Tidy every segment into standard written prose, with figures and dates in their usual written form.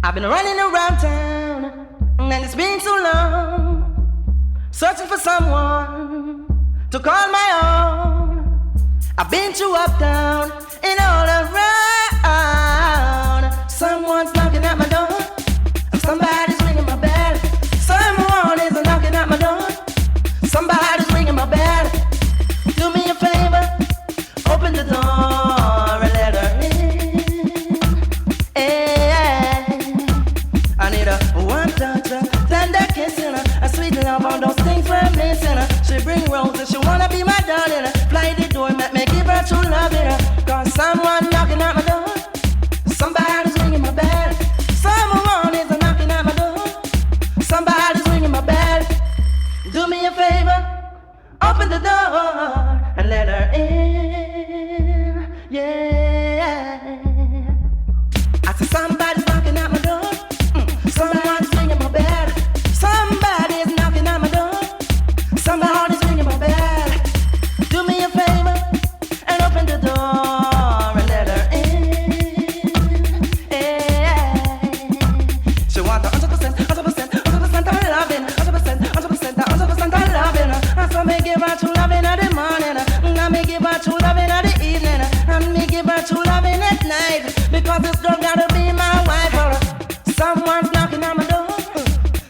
I've been running around town, and it's been so long, searching for someone to call my own. I've been to uptown and all around. Someone's knocking at my door, and somebody's ringing my bell. Someone is knocking at my door, somebody's ringing my bell. Do me a favor, open the door and let her in. I need a one touch, a tender kiss, and a sweet love. All those things we're missing. She bring roses, she wanna be my darling. Fly the door, make me give her true love. Cause someone knocking at my door, somebody's ringing my bell. Someone is knocking at my door, somebody's ringing my bell. Do me a favor, open the door and let her in. Yeah, I said somebody's knocking at my door. Someone's ringing my bell. Somebody's knocking at my door. Somebody's ringing my bell. Do me a favor and open the door and let her in. She wants 100%, 100%, 100% of loving, 100%, 100%, 100% of loving. So me give her true loving in the morning, and me give her true loving in the evening, and me give her true loving at night. Because this girl gotta be my wife. Someone's knocking at my door.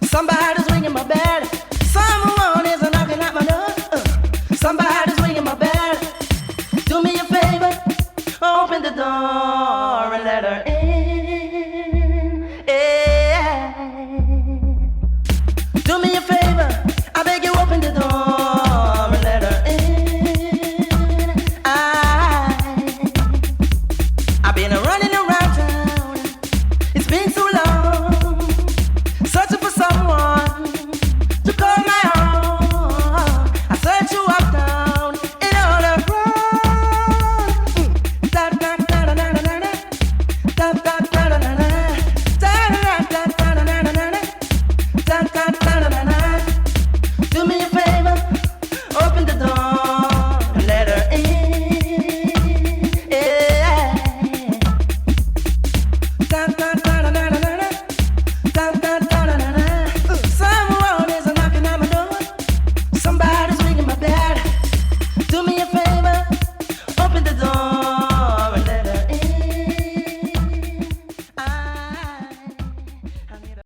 Somebody's ringing my bell. Someone is knocking at my door. Somebody's ringing my bell. Do me a favor, open the door and let her in. Do me a favor, I beg you, open the door and let her in. I've been running around town. It's been